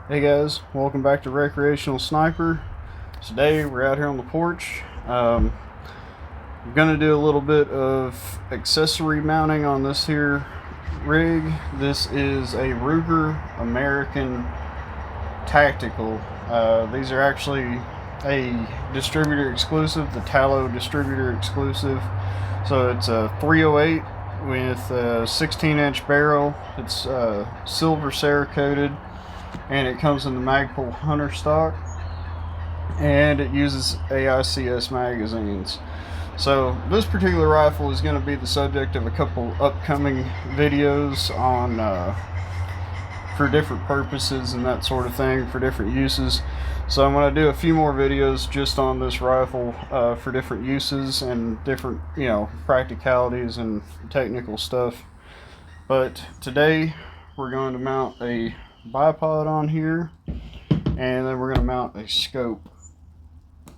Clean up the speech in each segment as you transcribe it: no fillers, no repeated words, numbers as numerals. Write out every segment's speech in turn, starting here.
Hey guys, welcome back to Recreational Sniper. Today we're out here on the porch. I'm gonna do a little bit of accessory mounting on this here rig. This is a Ruger American Tactical. These are actually a distributor exclusive, the Tallow distributor exclusive. So it's a 308 with a 16-inch barrel. It's silver Cerakoted, and it comes in the Magpul Hunter stock, and it uses AICS magazines. So this particular rifle is going to be the subject of a couple upcoming videos on for different purposes and that sort of thing, for different uses. So I'm going to do a few more videos just on this rifle for different uses and different, practicalities and technical stuff. But today we're going to mount a bipod on here, and then we're going to mount a scope.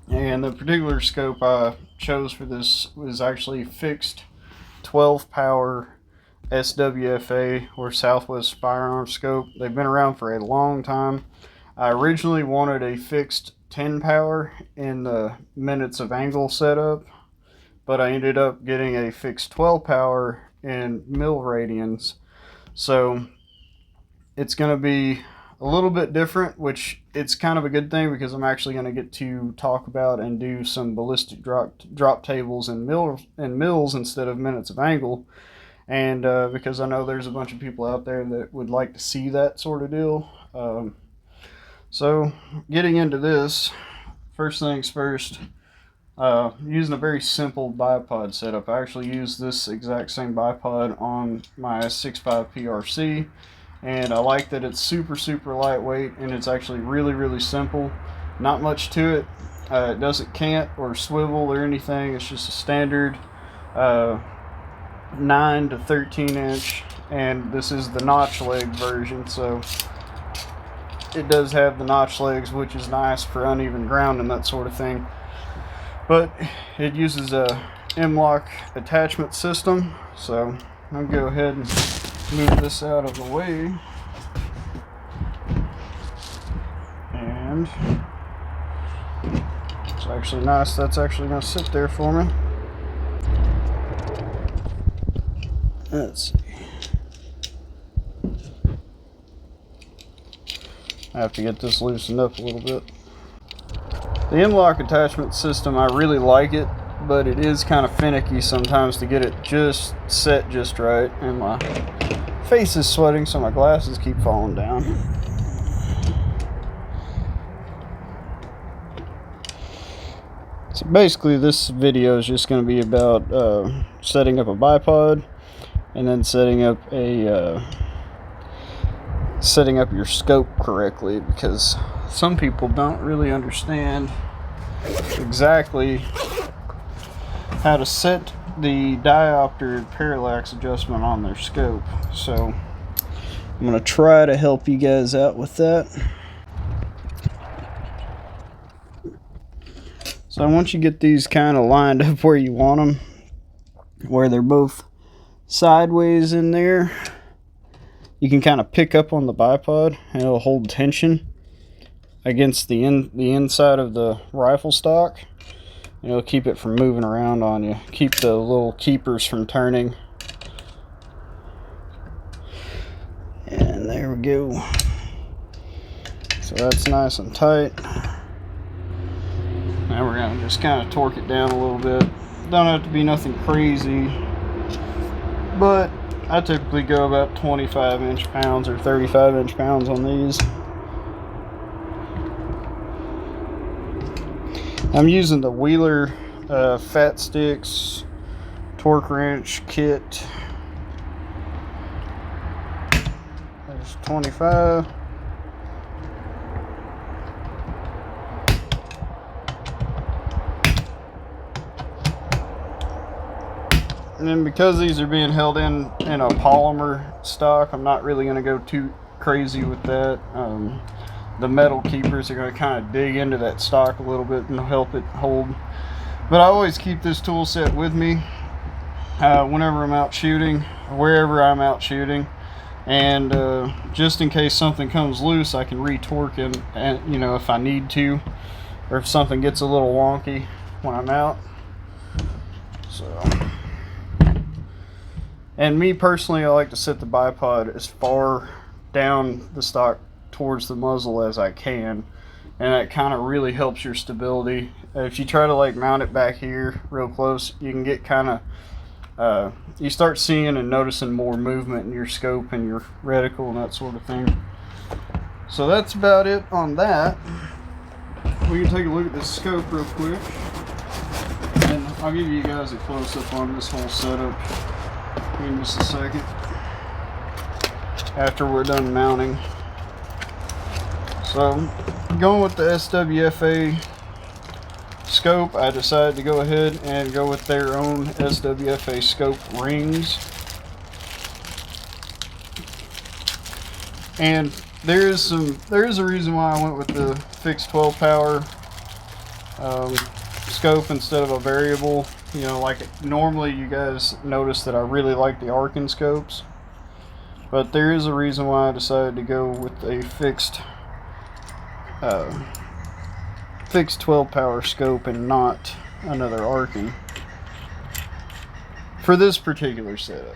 And the particular scope I chose for this was actually fixed 12 power SWFA, or Southwest Firearms scope. They've been around for a long time. I originally wanted a fixed 10 power in the minutes of angle setup, but I ended up getting a fixed 12 power in mil radians. So it's going to be a little bit different, which it's kind of a good thing, because I'm actually going to get to talk about and do some ballistic drop tables and mils instead of minutes of angle. And because I know there's a bunch of people out there that would like to see that sort of deal. So getting into this, first things first, using a very simple bipod setup. I actually use this exact same bipod on my 6.5 PRC, and I like that it's super lightweight, and it's actually really simple. Not much to it. It doesn't cant or swivel or anything. It's just a standard 9 to 13 inch, and this is the notch leg version, so it does have the notch legs, which is nice for uneven ground and that sort of thing. But it uses a M-Lock attachment system, so I'll go ahead and move this out of the way. And it's actually nice. That's actually going to sit there for me. Let's see. I have to get this loosened up a little bit. The M-Lock attachment system, I really like it, but it is kind of finicky sometimes to get it just set just right. And my face is sweating, so my glasses keep falling down. So basically this video is just going to be about setting up a bipod, and then setting up your scope correctly, because some people don't really understand exactly how to set the diopter parallax adjustment on their scope. So I'm going to try to help you guys out with that. So once you get these kind of lined up where you want them, where they're both sideways in there, you can kind of pick up on the bipod, and it'll hold tension against the inside of the rifle stock, and it'll keep it from moving around on you, keep the little keepers from turning. And there we go. So that's nice and tight. Now we're going to just kind of torque it down a little bit. Don't have to be nothing crazy, but I typically go about 25 inch-pounds or 35 inch-pounds on these. I'm using the Wheeler Fat Sticks torque wrench kit. There's 25. And then because these are being held in a polymer stock, I'm not really going to go too crazy with that. The metal keepers are going to kind of dig into that stock a little bit and help it hold. But I always keep this tool set with me whenever I'm out shooting, or wherever I'm out shooting. and just in case something comes loose, I can re-torque it, and you know, if I need to, or if something gets a little wonky when I'm out. So, and me personally, I like to set the bipod as far down the stock towards the muzzle as I can, and that kind of really helps your stability. If you try to like mount it back here real close, you can get kind of you start seeing and noticing more movement in your scope and your reticle and that sort of thing. So that's about it on that. We can take a look at this scope real quick, and I'll give you guys a close-up on this whole setup in just a second after we're done mounting. So going with the SWFA scope, I decided to go ahead and go with their own SWFA scope rings. And there is a reason why I went with the fixed 12 power scope instead of a variable. You know, like normally you guys notice that I really like the Arkin scopes, but there is a reason why I decided to go with a fixed 12 power scope and not another Arkin for this particular setup.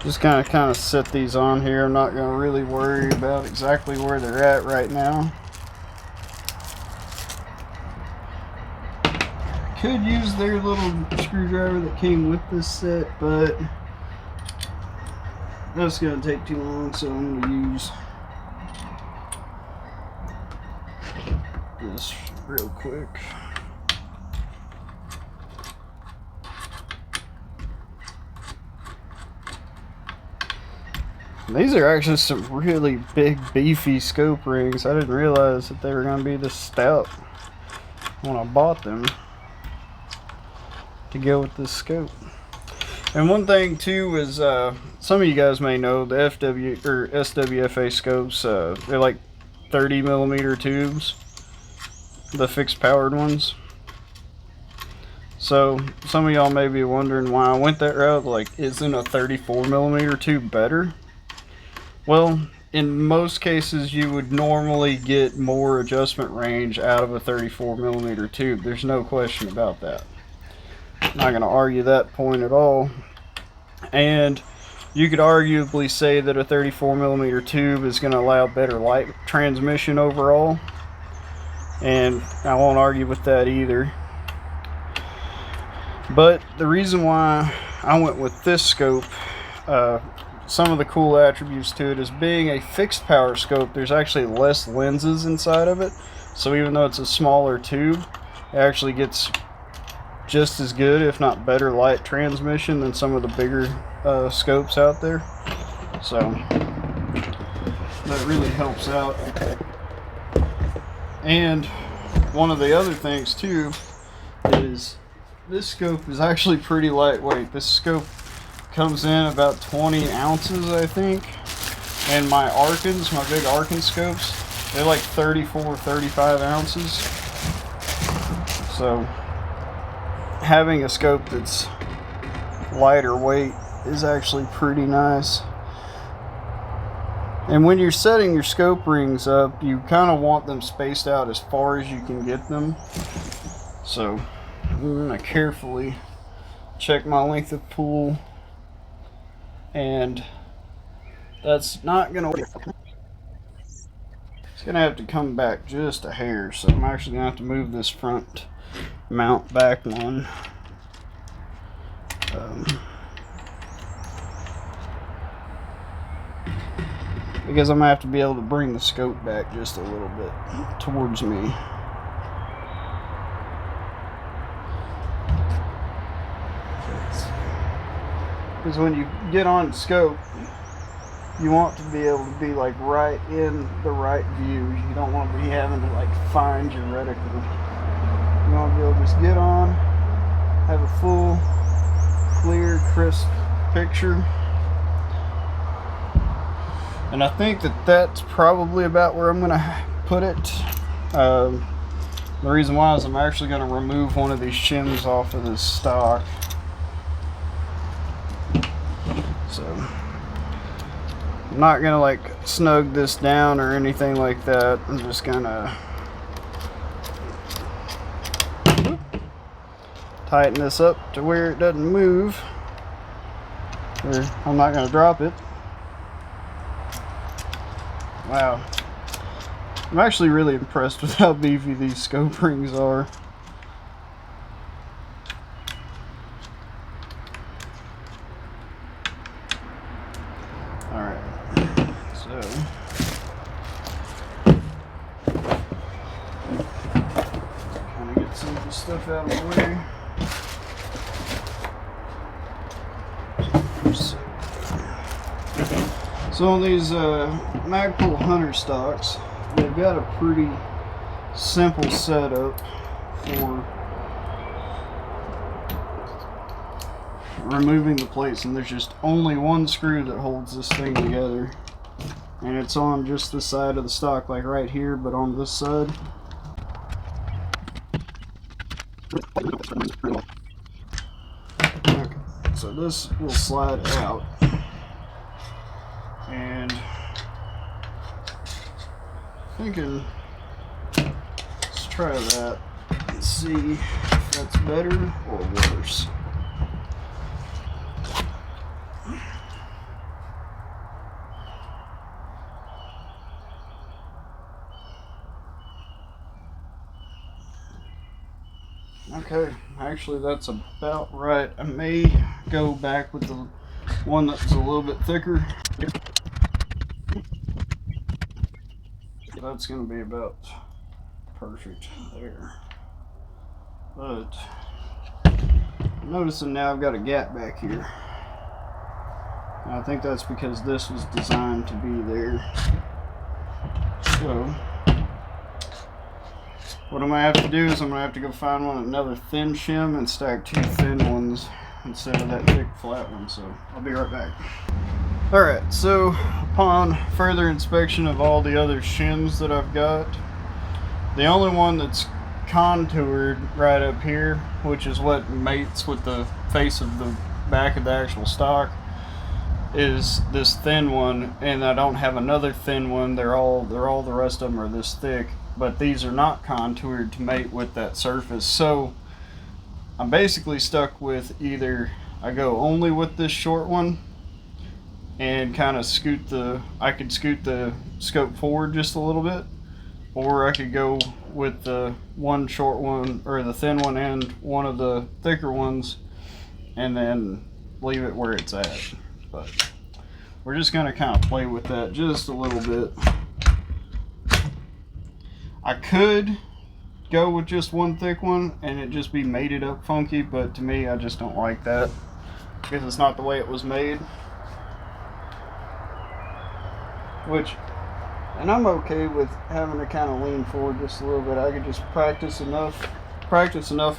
Just kind of set these on here. I'm not going to really worry about exactly where they're at right now. Could use their little screwdriver that came with this set, but that's going to take too long, so I'm going to use this real quick. These are actually some really big, beefy scope rings. I didn't realize that they were going to be this stout when I bought them to go with this scope. And one thing too is, some of you guys may know the SWFA scopes. They're like 30 millimeter tubes, the fixed powered ones. So some of y'all may be wondering why I went that route. Like, isn't a 34 millimeter tube better? Well, in most cases you would normally get more adjustment range out of a 34 millimeter tube. There's no question about that. I'm not going to argue that point at all. And you could arguably say that a 34 millimeter tube is going to allow better light transmission overall, and I won't argue with that either. But the reason why I went with this scope, some of the cool attributes to it is being a fixed power scope, there's actually less lenses inside of it. So even though it's a smaller tube, it actually gets just as good, if not better, light transmission than some of the bigger scopes out there. So that really helps out. And one of the other things too is this scope is actually pretty lightweight. This scope comes in about 20 ounces, I think. And my Arkins, my big Arkin scopes, they're like 34, 35 ounces. So having a scope that's lighter weight is actually pretty nice. And when you're setting your scope rings up, you kind of want them spaced out as far as you can get them. So I'm going to carefully check my length of pull, and that's not going to work. It's going to have to come back just a hair, so I'm actually going to have to move this front mount back one. Because I'm going to have to be able to bring the scope back just a little bit towards me. Because when you get on scope, you want to be able to be like right in the right view. You don't want to be having to like find your reticle. You want to be able to just get on, have a full, clear, crisp picture. And I think that that's probably about where I'm going to put it. The reason why is I'm actually going to remove one of these shims off of this stock. So I'm not gonna like snug this down or anything like that. I'm just gonna tighten this up to where it doesn't move, or I'm not gonna drop it. Wow, I'm actually really impressed with how beefy these scope rings are. Alright, so kind of get some of the stuff out of the way. So on these Magpul Hunter stocks, they've got a pretty simple setup for removing the plates, and there's just only one screw that holds this thing together, and it's on just the side of the stock, like right here, but on this side. Okay, so this will slide out, and thinking, let's try that and see if that's better or worse. Okay, actually that's about right. I may go back with the one that's a little bit thicker. That's going to be about perfect there. But I'm noticing now I've got a gap back here. And I think that's because this was designed to be there. So what I'm going to have to do is I'm going to have to go find another thin shim and stack two thin ones instead of that thick flat one. So I'll be right back. Alright, so upon further inspection of all the other shims that I've got, the only one that's contoured right up here, which is what mates with the face of the back of the actual stock, is this thin one, and I don't have another thin one. They're all the rest of them are this thick, but these are not contoured to mate with that surface. So I'm basically stuck with either I go only with this short one and kind of I could scoot the scope forward just a little bit, or I could go with the one short one, or the thin one, and one of the thicker ones, and then leave it where it's at. But we're just going to kind of play with that just a little bit. I could go with just one thick one and it just be mated up funky, but to me, I just don't like that because it's not the way it was made. And I'm okay with having to kind of lean forward just a little bit. I could just practice enough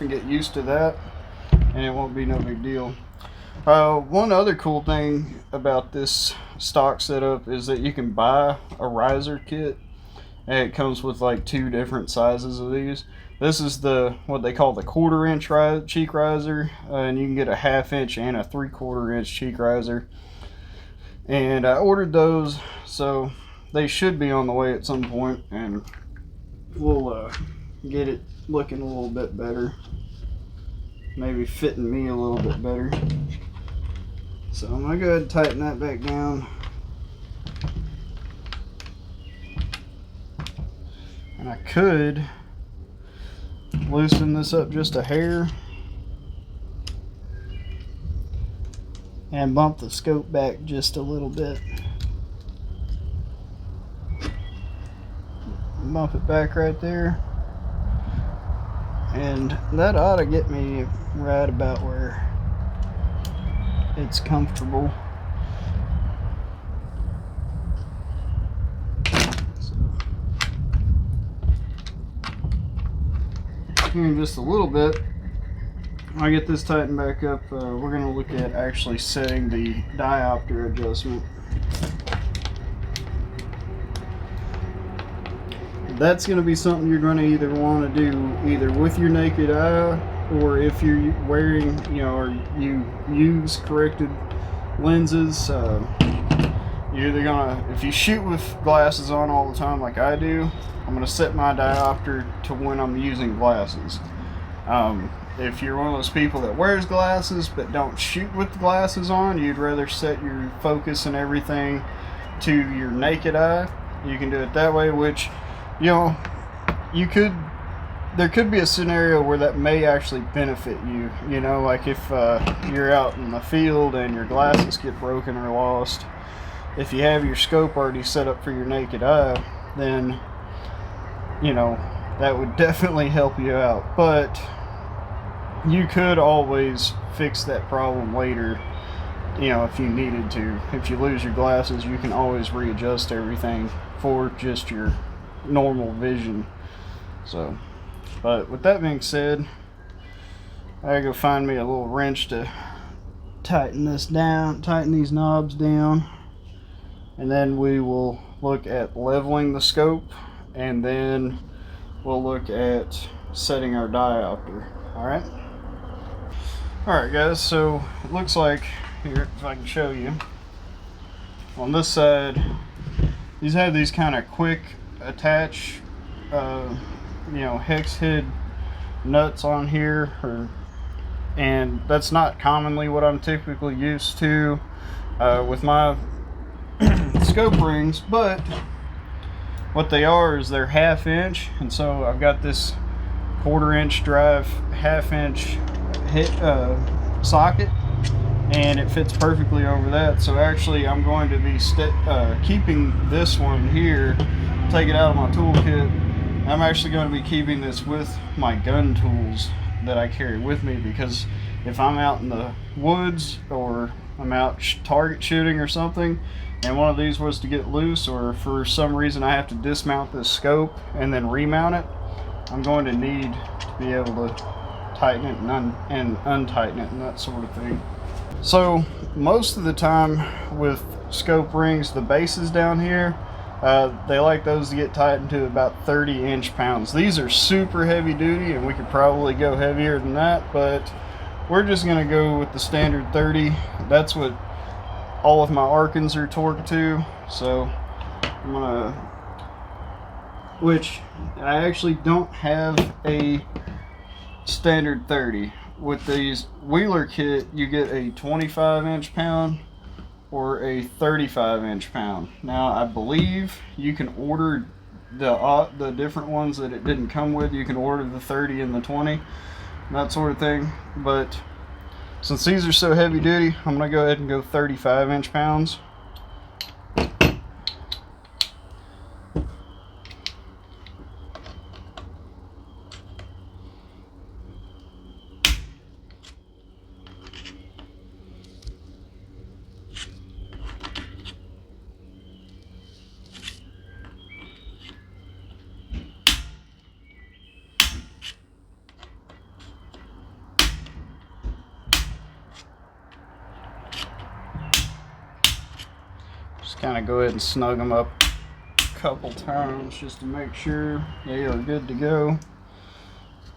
and get used to that, and it won't be no big deal. One other cool thing about this stock setup is that you can buy a riser kit, and it comes with like two different sizes of these. This is what they call the 1/4 inch cheek riser, and you can get a 1/2 inch and a 3/4 inch cheek riser. And I ordered those, so they should be on the way at some point, and we'll get it looking a little bit better, maybe fitting me a little bit better. So I'm gonna go ahead and tighten that back down, and I could loosen this up just a hair and bump the scope back just a little bit. Bump it back right there, and that ought to get me right about where it's comfortable. So, here in just a little bit, when I get this tightened back up, we're going to look at actually setting the diopter adjustment. That's going to be something you're going to either want to do either with your naked eye, or if you're wearing, or you use corrected lenses. You're either gonna, if you shoot with glasses on all the time like I do, I'm gonna set my diopter to when I'm using glasses. If you're one of those people that wears glasses but don't shoot with the glasses on, you'd rather set your focus and everything to your naked eye. You can do it that way, which, you know, there could be a scenario where that may actually benefit you. You know, like if you're out in the field and your glasses get broken or lost, if you have your scope already set up for your naked eye, then, you know, that would definitely help you out. But you could always fix that problem later, you know, if you needed to. If you lose your glasses, you can always readjust everything for just your normal vision. So, but with that being said, I gotta go find me a little wrench to tighten this down, tighten these knobs down, and then we will look at leveling the scope, and then we'll look at setting our diopter. Alright? Alright guys, so it looks like, here, if I can show you, on this side, these have these kind of quick attach, you know, hex head nuts on here, and that's not commonly what I'm typically used to with my scope rings, but what they are is they're 1/2 inch, and so I've got this 1/4 inch drive, 1/2 inch socket, and it fits perfectly over that. So actually I'm going to be keeping this one here, take it out of my toolkit. I'm actually going to be keeping this with my gun tools that I carry with me, because if I'm out in the woods or I'm out target shooting or something, and one of these was to get loose, or for some reason I have to dismount this scope and then remount it, I'm going to need to be able to tighten it and untighten it and that sort of thing. So most of the time with scope rings, the bases down here, they like those to get tightened to about 30 inch-pounds. These are super heavy duty, and we could probably go heavier than that, but we're just going to go with the standard 30. That's what all of my Arkans are torqued to. So I'm gonna, which I actually don't have a standard 30. With these Wheeler kit, you get a 25 inch-pound or a 35 inch-pound. Now I believe you can order the different ones that it didn't come with. You can order the 30 and the 20, that sort of thing. But since these are so heavy duty, I'm gonna go ahead and go 35 inch-pounds. Just kind of go ahead and snug them up a couple times just to make sure they are good to go.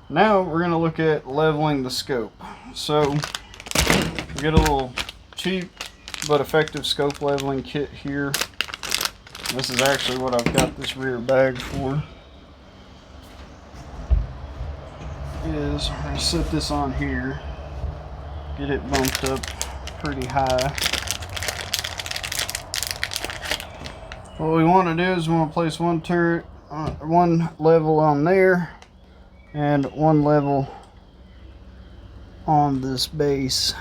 Now we're going to look at leveling the scope. So we get a little cheap but effective scope leveling kit here. This is actually what I've got this rear bag for. I'm going to set this on here, get it bumped up pretty high. What we want to do is we want to place one turret, one level on there, and one level on this base.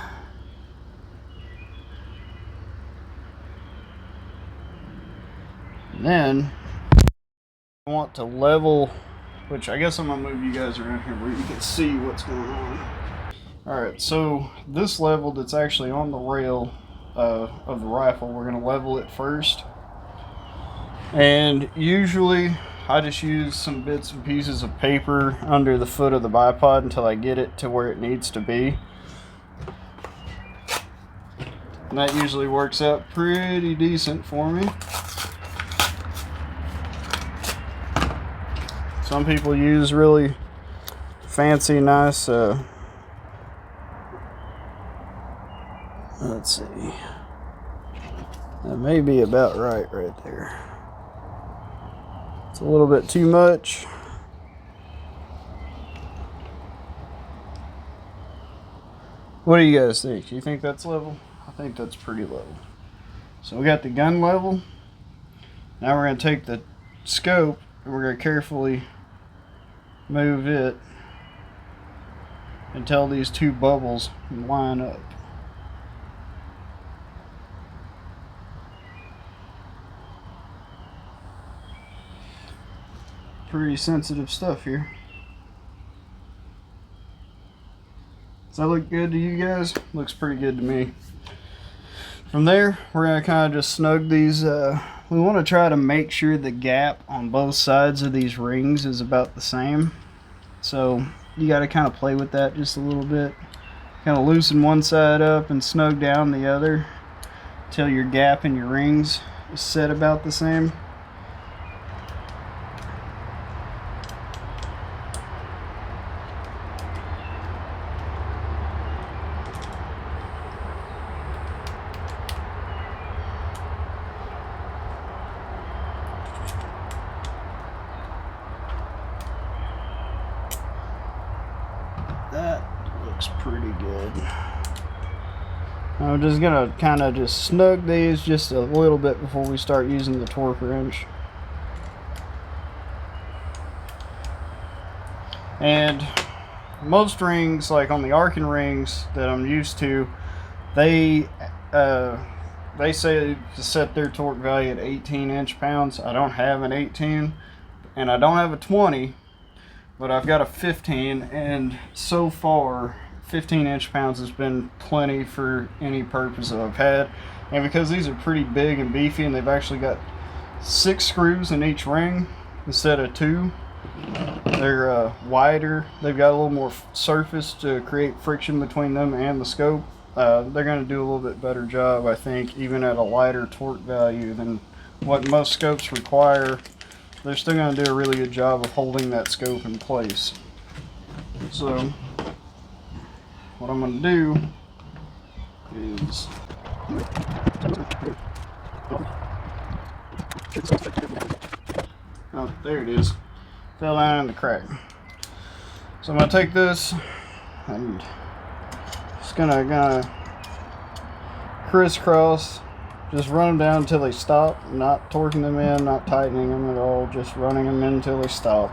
And then I want to level, which I guess I'm gonna move you guys around here where you can see what's going on. Alright, so this level that's actually on the rail of the rifle, we're gonna level it first. And usually I just use some bits and pieces of paper under the foot of the bipod until I get it to where it needs to be. And that usually works out pretty decent for me. Some people use really fancy, nice, let's see, That may be about right there. It's a little bit too much. What do you guys think? Do you think that's level? I think that's pretty level. So we got the gun level. Now we're going to take the scope and we're going to carefully move it until these two bubbles line up. Pretty sensitive stuff here. Does that look good to you guys? Looks pretty good to me. From there, we're going to kind of just snug these. We want to try to make sure the gap on both sides of these rings is about the same. So you got to kind of play with that just a little bit. Kind of loosen one side up and snug down the other until your gap in your rings is set about the same. That looks pretty good. I'm just gonna kind of just snug these just a little bit before we start using the torque wrench. And most rings, like on the arcing rings that I'm used to, they say to set their torque value at 18 inch-pounds. I don't have an 18 and I don't have a 20, but I've got a 15, and so far 15 inch-pounds has been plenty for any purpose that I've had. And because these are pretty big and beefy and they've actually got 6 screws in each ring instead of 2, they're wider, they've got a little more surface to create friction between them and the scope. They're going to do a little bit better job, I think, even at a lighter torque value than what most scopes require. They're still going to do a really good job of holding that scope in place. So what I'm going to do is oh, there it is. Fell down in the crack. So I'm going to take this and just gonna crisscross, just run them down until they stop, not torquing them in, not tightening them at all, just running them in until they stop.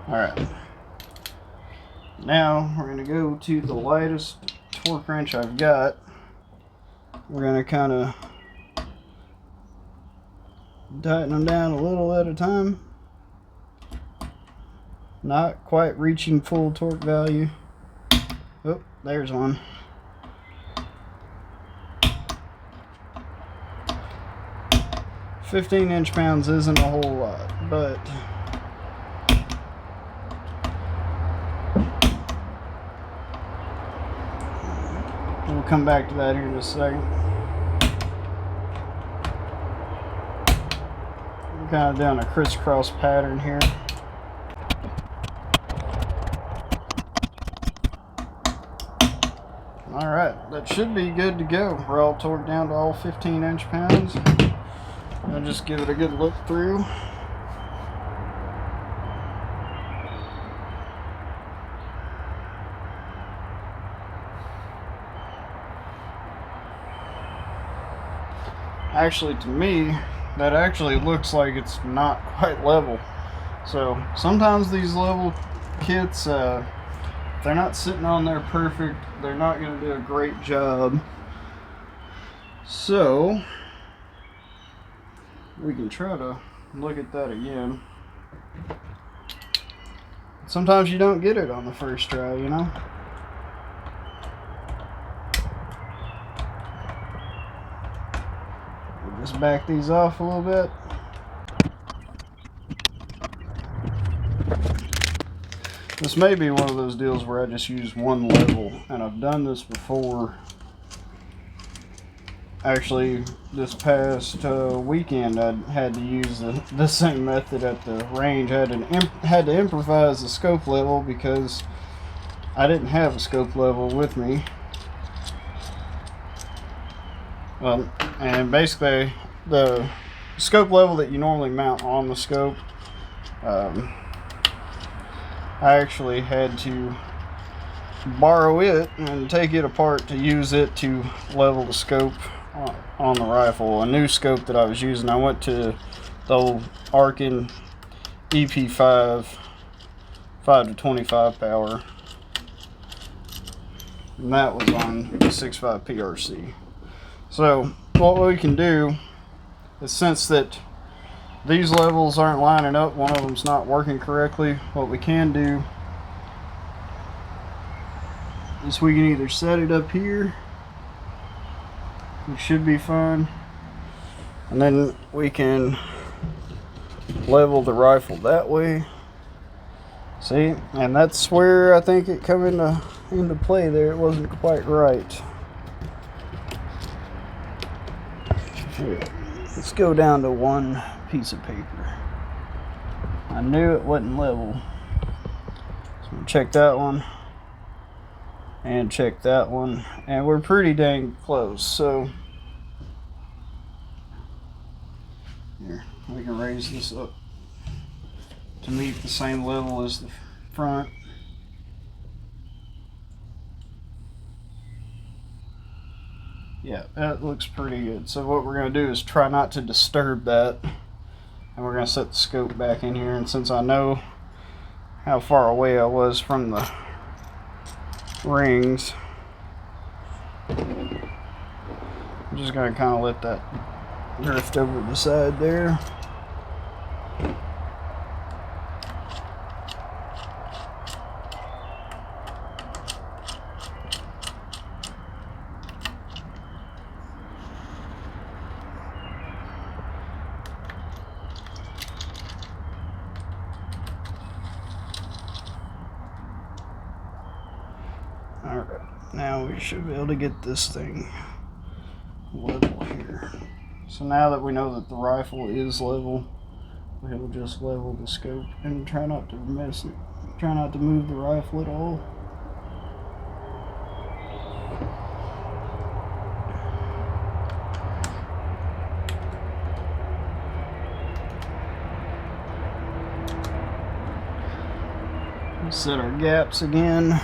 Alright, now we're going to go to the lightest torque wrench I've got. We're going to kind of tighten them down a little at a time. Not quite reaching full torque value. Oh, there's one. "15 inch-pounds isn't a whole lot, but we'll come back to that here in a second. We're kind of doing a crisscross pattern here. Alright, that should be good to go. We're all torqued down to all 15 inch-pounds. I'll just give it a good look through. Actually, to me, that actually looks like it's not quite level. So sometimes these level kits, they're not sitting on there perfect, they're not going to do a great job. So we can try to look at that again. Sometimes you don't get it on the first try, you know. We'll just back these off a little bit. This may be one of those deals where I just use one level, and I've done this before Actually, this past weekend, I had to use the same method at the range. I had to improvise the scope level because I didn't have a scope level with me. And basically, the scope level that you normally mount on the scope, I actually had to borrow it and take it apart to use it to level the scope on the rifle. A new scope that I was using, I went to the old Arkin EP5 5 to 25 power, and that was on the 6.5 PRC. So what we can do is, since that these levels aren't lining up, one of them's not working correctly, what we can do is we can either set it up here, which should be fine, and then we can level the rifle that way. See, and that's where I think it come into play there. It wasn't quite right. Here, let's go down to one piece of paper. I knew it wasn't level. So check that one and check that one, and we're pretty dang close. So here, we can raise this up to meet the same level as the front. Yeah, that looks pretty good. So what we're going to do is try not to disturb that, and we're going to set the scope back in here. And since I know how far away I was from the rings, I'm just going to kind of let that drift over the side there. Alright, now we should be able to get this thing level here. So now that we know that the rifle is level, we'll just level the scope and try not to mess it. Try not to move the rifle at all. Set our gaps again.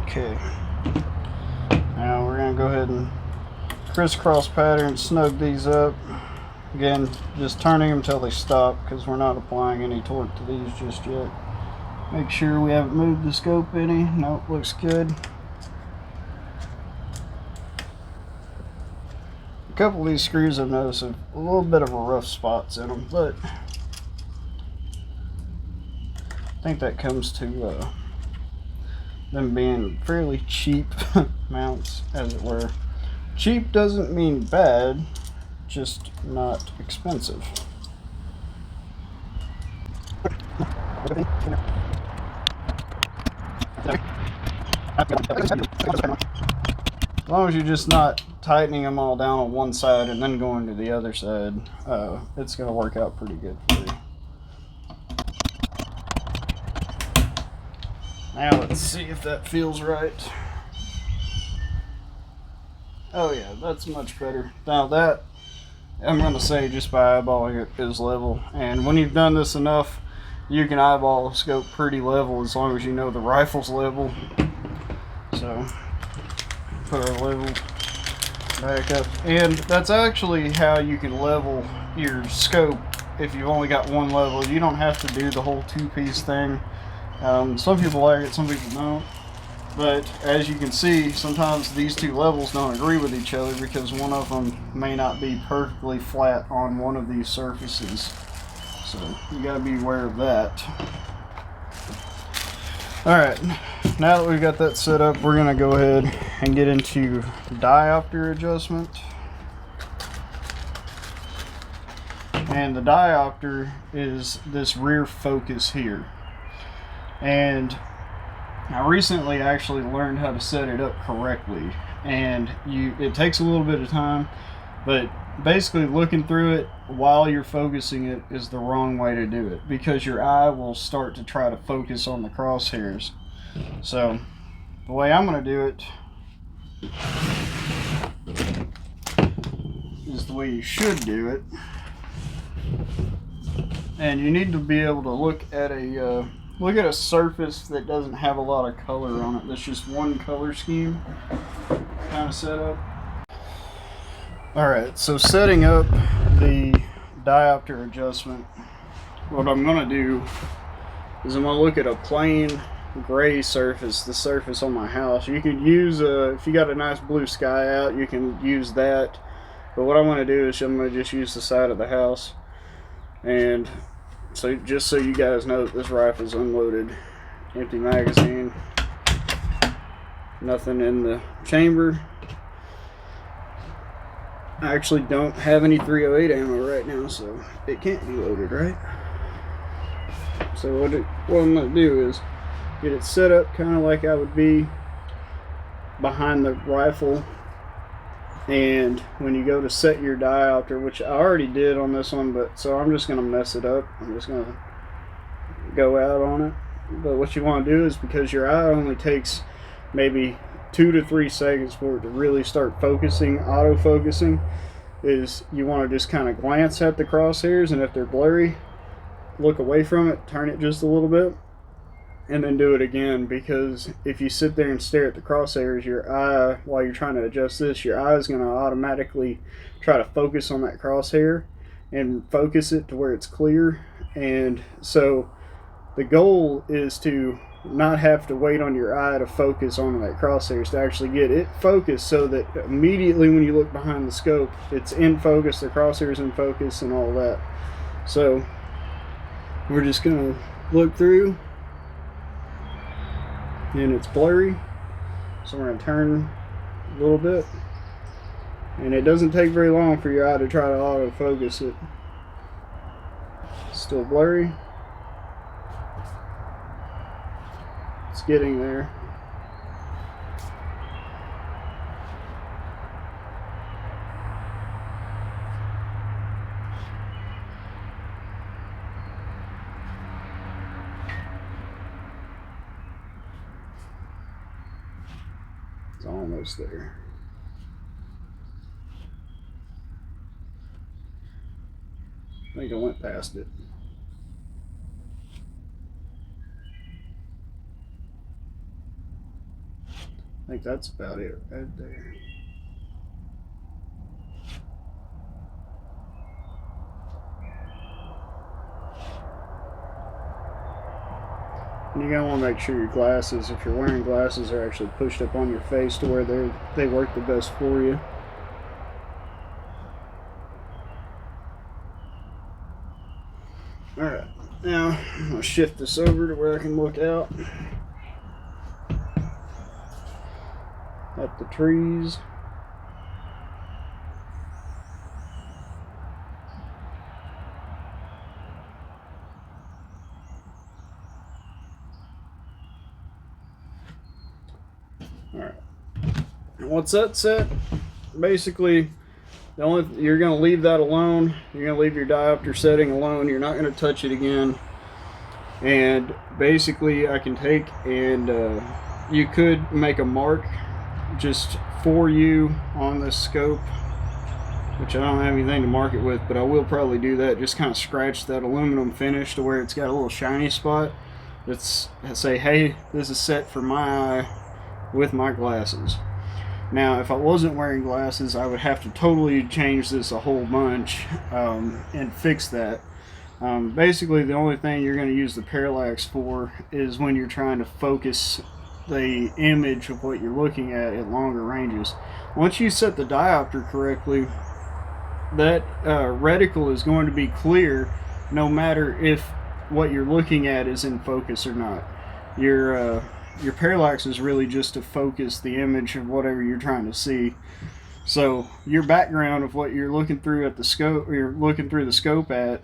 Okay, now we're going to go ahead and crisscross pattern, snug these up. Again, just turning them until they stop, because we're not applying any torque to these just yet. Make sure we haven't moved the scope any. Nope, looks good. A couple of these screws I've noticed have a little bit of a rough spots in them, but I think that comes to them being fairly cheap mounts, as it were. Cheap doesn't mean bad, just not expensive. As long as you're just not tightening them all down on one side and then going to the other side, it's going to work out pretty good for you. Now let's see if that feels right. Oh yeah, that's much better. Now that, I'm going to say, just by eyeballing it, is level. And when you've done this enough, you can eyeball the scope pretty level as long as you know the rifle's level. So, put our level back up. And that's actually how you can level your scope if you've only got one level. You don't have to do the whole two-piece thing. Some people like it, some people don't. But as you can see, sometimes these two levels don't agree with each other because one of them may not be perfectly flat on one of these surfaces. So you gotta be aware of that. Alright, now that we've got that set up, we're gonna go ahead and get into diopter adjustment. and the diopter is this rear focus here. And I recently actually learned how to set it up correctly, and it takes a little bit of time, but basically looking through it while you're focusing it is the wrong way to do it, because your eye will start to try to focus on the crosshairs. So the way I'm going to do it is the way you should do it, and you need to be able to look at a surface that doesn't have a lot of color on it. That's just one color scheme kind of set up. Alright, so setting up the diopter adjustment, what I'm going to do is I'm going to look at a plain gray surface, the surface on my house. You could use, if you got a nice blue sky out, you can use that. But what I'm going to do is I'm going to just use the side of the house. And so just so you guys know that this rifle's unloaded, empty magazine, nothing in the chamber. I actually don't have any .308 ammo right now, so it can't be loaded, right? So what I'm going to do is get it set up kind of like I would be behind the rifle. And when you go to set your diopter, which I already did on this one, but so I'm just going to mess it up. I'm just going to go out on it. But what you want to do is, because your eye only takes maybe 2 to 3 seconds for it to really start focusing, auto-focusing, is you want to just kind of glance at the crosshairs, and if they're blurry, look away from it, turn it just a little bit, and then do it again. Because if you sit there and stare at the crosshairs, your eye, while you're trying to adjust this, your eye is going to automatically try to focus on that crosshair and focus it to where it's clear. And so the goal is to not have to wait on your eye to focus on that crosshairs, to actually get it focused, so that immediately when you look behind the scope, it's in focus, the crosshairs in focus, and all that. So we're just going to look through, and it's blurry, so we're going to turn a little bit, and it doesn't take very long for your eye to try to auto-focus it. It's still blurry. It's getting there. It's almost there. I think I went past it. I think that's about it right there. And you're gonna want to make sure your glasses, if you're wearing glasses, are actually pushed up on your face to where they work the best for you. Alright, now I'm gonna shift this over to where I can look out at the trees. Alright, and once that's set, basically you're going to leave that alone. You're going to leave your diopter setting alone. You're not going to touch it again. And basically I can take and you could make a mark just for you on this scope, which I don't have anything to mark it with, but I will probably do that. Just kind of scratch that aluminum finish to where it's got a little shiny spot. Let's say, hey, this is set for my eye with my glasses. Now, if I wasn't wearing glasses, I would have to totally change this a whole bunch and fix that. Basically, the only thing you're going to use the parallax for is when you're trying to focus the image of what you're looking at longer ranges. Once you set the diopter correctly, that reticle is going to be clear no matter if what you're looking at is in focus or not. Your parallax is really just to focus the image of whatever you're trying to see. So your background of what you're looking through at the scope, or you're looking through the scope at,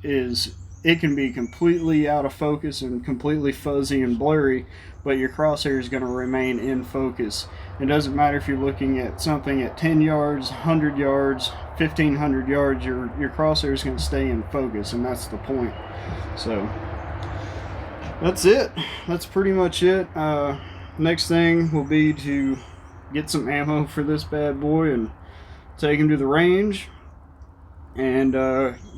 is it can be completely out of focus and completely fuzzy and blurry, but your crosshair is going to remain in focus. It doesn't matter if you're looking at something at 10 yards, 100 yards, 1500 yards, your crosshair is going to stay in focus, and that's the point. So that's it. That's pretty much it. Next thing will be to get some ammo for this bad boy and take him to the range and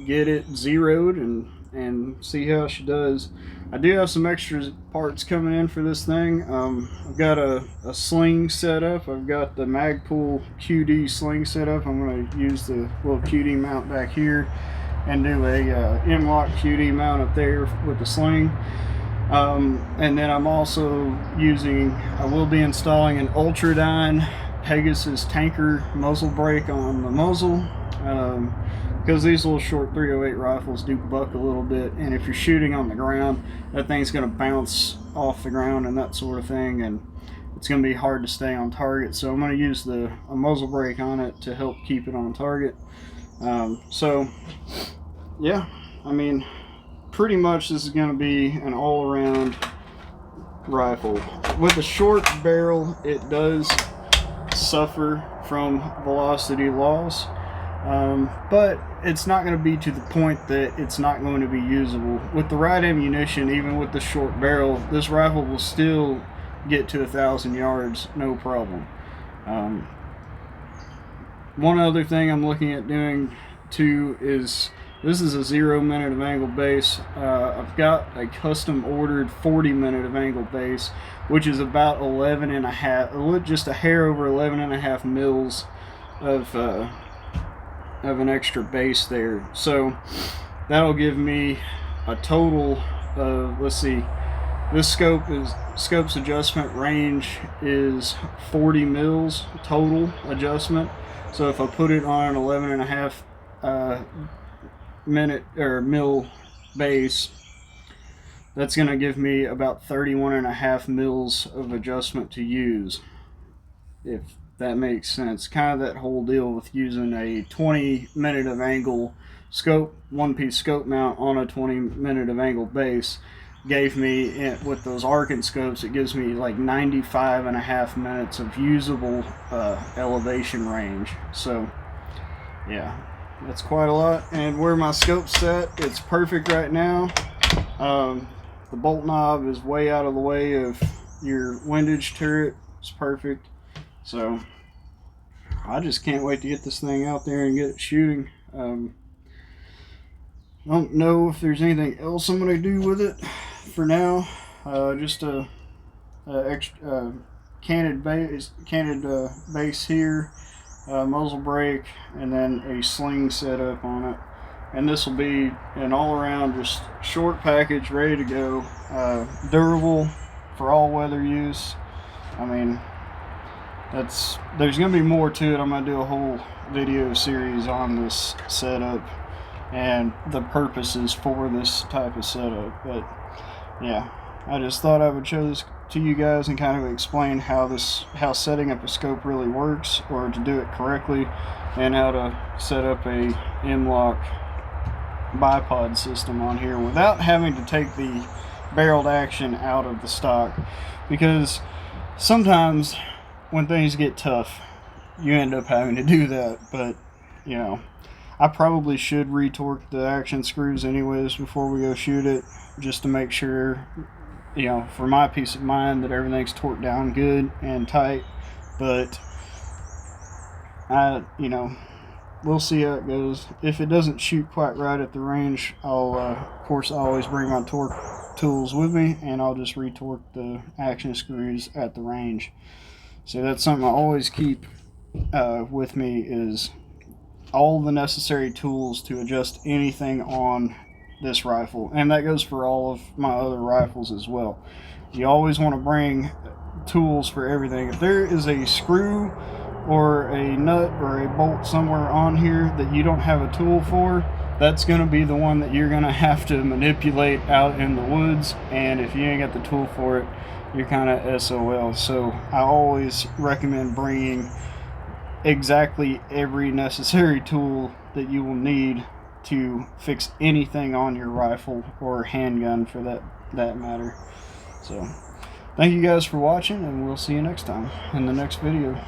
get it zeroed and see how she does. I do have some extra parts coming in for this thing. I've got a sling set up. I've got the Magpul QD sling set up. I'm going to use the little QD mount back here and do a M-Lock QD mount up there with the sling. And then I'm also I will be installing an Ultradyne Pegasus tanker muzzle brake on the muzzle, because these little short 308 rifles do buck a little bit, and if you're shooting on the ground, that thing's going to bounce off the ground and that sort of thing, and it's going to be hard to stay on target. So I'm going to use a muzzle brake on it to help keep it on target. So yeah, I mean, pretty much this is going to be an all-around rifle. With a short barrel, it does suffer from velocity loss, but it's not going to be to the point that it's not going to be usable. With the right ammunition, even with the short barrel, this rifle will still get to 1,000 yards, no problem. One other thing I'm looking at doing too is, this is a 0 minute of angle base. I've got a custom ordered 40 minute of angle base, which is about 11 and a half, just a hair over 11 and a half mils of an extra base there. So that'll give me a total of, let's see, this scope's adjustment range is 40 mils total adjustment. So if I put it on an 11 and a half minute or mil base, that's going to give me about 31 and a half mils of adjustment to use, if that makes sense. Kind of that whole deal with using a 20 minute of angle scope, one piece scope mount on a 20 minute of angle base gave me, with those Arkin scopes, it gives me like 95 and a half minutes of usable elevation range. So yeah, that's quite a lot. And where my scope's set, it's perfect right now. The bolt knob is way out of the way of your windage turret. It's perfect. So I just can't wait to get this thing out there and get it shooting. I don't know if there's anything else I'm going to do with it for now. Just a extra canted base here, muzzle brake, and then a sling setup on it. And this will be an all-around just short package, ready to go, durable for all weather use. I mean, there's going to be more to it. I'm going to do a whole video series on this setup and the purposes for this type of setup. But yeah, I just thought I would show this to you guys and kind of explain how setting up a scope really works, or to do it correctly, and how to set up a M-Lock bipod system on here without having to take the barreled action out of the stock. Because sometimes when things get tough, you end up having to do that. But you know, I probably should retorque the action screws anyways before we go shoot it, just to make sure, you know, for my peace of mind, that everything's torqued down good and tight. But you know, we'll see how it goes. If it doesn't shoot quite right at the range, of course, I always bring my torque tools with me, and I'll just retorque the action screws at the range. So that's something I always keep with me, is all the necessary tools to adjust anything on this rifle. And that goes for all of my other rifles as well. You always want to bring tools for everything. If there is a screw or a nut or a bolt somewhere on here that you don't have a tool for, that's going to be the one that you're going to have to manipulate out in the woods. And if you ain't got the tool for it, you're kind of SOL. So I always recommend bringing exactly every necessary tool that you will need to fix anything on your rifle or handgun for that matter. So thank you guys for watching, and we'll see you next time in the next video.